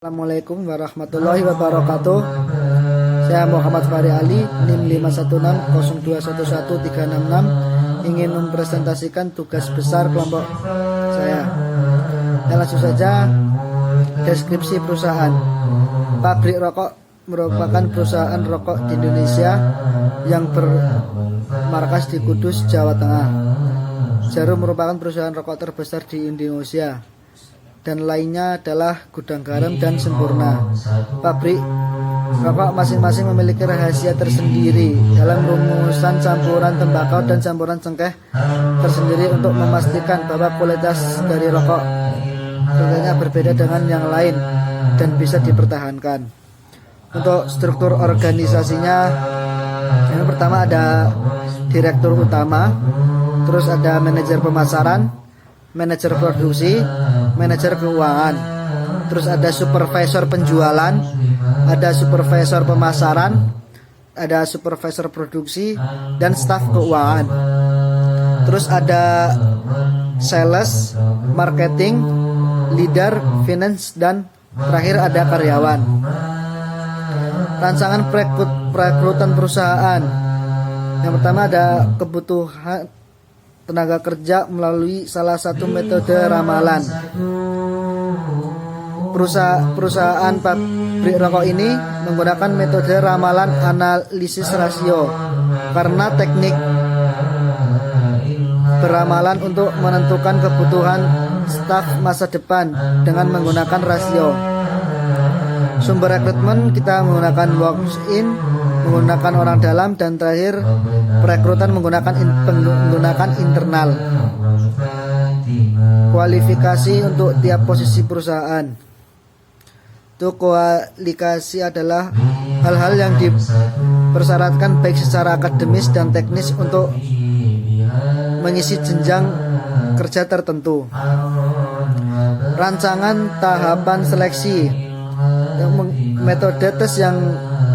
Assalamualaikum warahmatullahi wabarakatuh. Saya Muhammad Fahri Ali, NIM 516021136, ingin mempresentasikan tugas besar kelompok saya. Dan langsung saja, deskripsi perusahaan. Pabrik Rokok merupakan perusahaan rokok di Indonesia yang bermarkas di Kudus, Jawa Tengah. Jarum merupakan perusahaan rokok terbesar di Indonesia, dan lainnya adalah Gudang Garam dan Sempurna. Pabrik rokok masing-masing memiliki rahasia tersendiri dalam rumusan campuran tembakau dan campuran cengkeh tersendiri untuk memastikan bahwa kualitas dari rokok tentunya berbeda dengan yang lain dan bisa dipertahankan. Untuk struktur organisasinya, yang pertama ada direktur utama, terus ada manajer pemasaran, manajer produksi, manajer keuangan, terus ada supervisor penjualan, ada supervisor pemasaran, ada supervisor produksi, dan staf keuangan. Terus ada sales, marketing, leader, finance, dan terakhir ada karyawan. Rancangan perekrutan perusahaan. Yang pertama ada kebutuhan tenaga kerja melalui salah satu metode ramalan. Perusahaan pabrik rokok ini menggunakan metode ramalan analisis rasio karena teknik beramalan untuk menentukan kebutuhan staf masa depan dengan menggunakan rasio. Sumber rekrutmen kita menggunakan walk-in, menggunakan orang dalam, dan terakhir perekrutan menggunakan internal. Kualifikasi untuk tiap posisi perusahaan. Untuk kualifikasi adalah hal-hal yang dipersyaratkan baik secara akademis dan teknis untuk mengisi jenjang kerja tertentu. Rancangan tahapan seleksi. Metode tes yang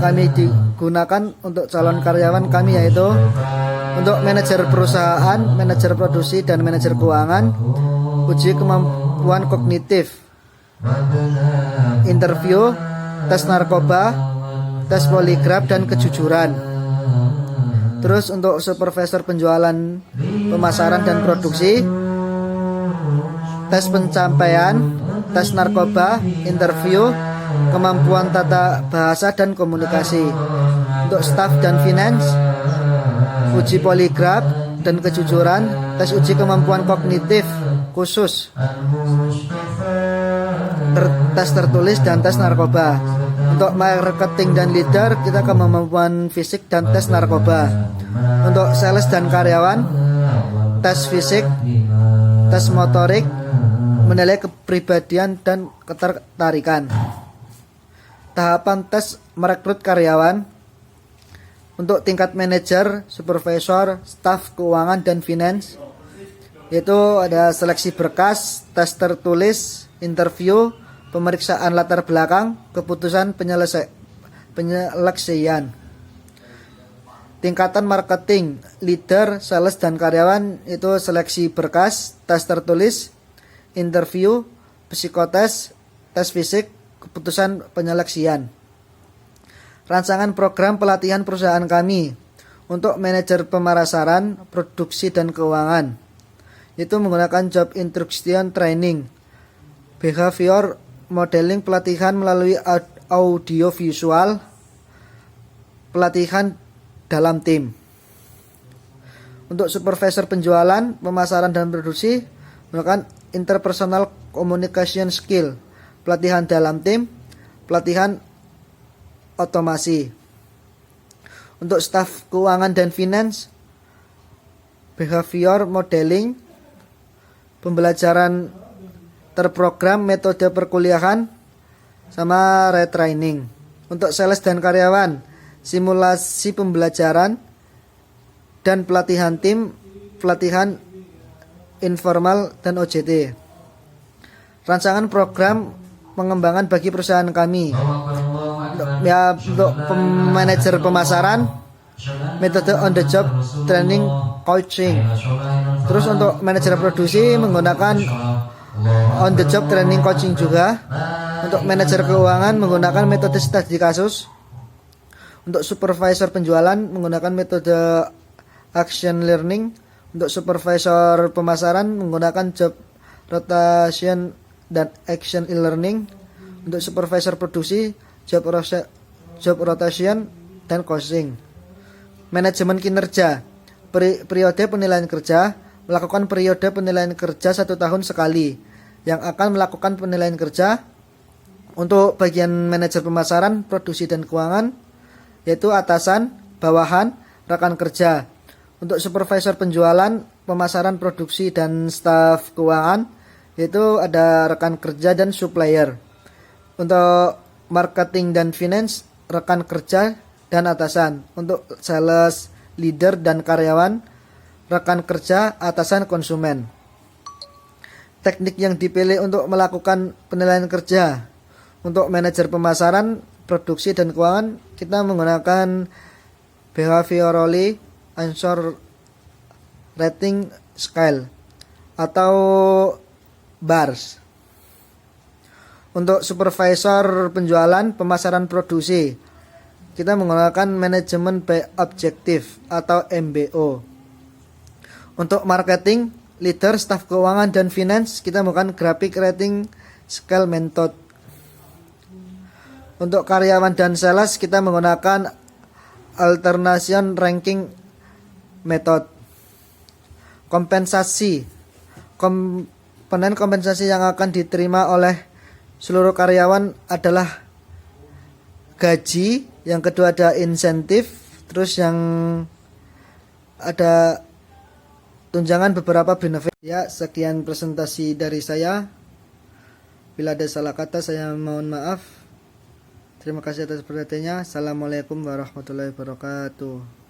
kami digunakan untuk calon karyawan kami yaitu untuk manajer perusahaan, manajer produksi, dan manajer keuangan, uji kemampuan kognitif, interview, tes narkoba, tes poligraf, dan kejujuran. Terus untuk supervisor penjualan, pemasaran, dan produksi, tes pencapaian, tes narkoba, interview, kemampuan tata bahasa dan komunikasi. Untuk staff dan finance, uji poligraf dan kejujuran, tes uji kemampuan kognitif khusus, tes tertulis, dan tes narkoba. Untuk marketing dan leader, kita kemampuan fisik dan tes narkoba. Untuk sales dan karyawan, tes fisik, tes motorik, menilai kepribadian dan ketertarikan. Tahapan tes merekrut karyawan. Untuk tingkat manajer, supervisor, staf keuangan, dan finance, itu ada seleksi berkas, tes tertulis, interview, pemeriksaan latar belakang, keputusan penyeleksian. Tingkatan marketing, leader, sales, dan karyawan, itu seleksi berkas, tes tertulis, interview, psikotes, tes fisik, keputusan penyeleksian. Rancangan program pelatihan perusahaan kami untuk manajer pemasaran, produksi, dan keuangan, itu menggunakan job instruction training, behavior modeling, pelatihan melalui audio visual, pelatihan dalam tim. Untuk supervisor penjualan, pemasaran, dan produksi menggunakan interpersonal communication skill, pelatihan dalam tim, pelatihan otomasi. Untuk staf keuangan dan finance, behavior modeling, pembelajaran terprogram, metode perkuliahan, sama retraining. Untuk sales dan karyawan, simulasi pembelajaran dan pelatihan tim, pelatihan informal, dan OJT. Rancangan program pengembangan bagi perusahaan kami. Untuk manajer pemasaran, metode on the job training coaching. Terus untuk manajer produksi menggunakan on the job training coaching juga. Untuk manajer keuangan menggunakan metode studi kasus. Untuk supervisor penjualan menggunakan metode action learning. Untuk supervisor pemasaran menggunakan job rotation dan action e-learning. Untuk supervisor produksi job rotation dan costing. Manajemen kinerja, periode penilaian kerja, melakukan periode penilaian kerja 1 tahun sekali, yang akan melakukan penilaian kerja untuk bagian manajer pemasaran, produksi dan keuangan, yaitu atasan, bawahan, rekan kerja. Untuk supervisor penjualan, pemasaran, produksi dan staf keuangan, yaitu ada rekan kerja dan supplier. Untuk marketing dan finance, rekan kerja dan atasan. Untuk sales, leader dan karyawan, rekan kerja, atasan, konsumen. Teknik yang dipilih untuk melakukan penilaian kerja. Untuk manajer pemasaran, produksi dan keuangan, kita menggunakan behaviorally answer rating scale atau BARS. Untuk supervisor penjualan, pemasaran, produksi, kita menggunakan manajemen by objective atau MBO. Untuk marketing, leader, staf keuangan dan finance, kita menggunakan graphic rating scale method. Untuk karyawan dan sales, kita menggunakan alternation ranking method. Kompensasi, komponen kompensasi yang akan diterima oleh seluruh karyawan adalah gaji, yang kedua ada insentif, terus yang ada tunjangan beberapa benefit. Ya, sekian presentasi dari saya. Bila ada salah kata saya mohon maaf. Terima kasih atas perhatiannya. Assalamualaikum warahmatullahi wabarakatuh.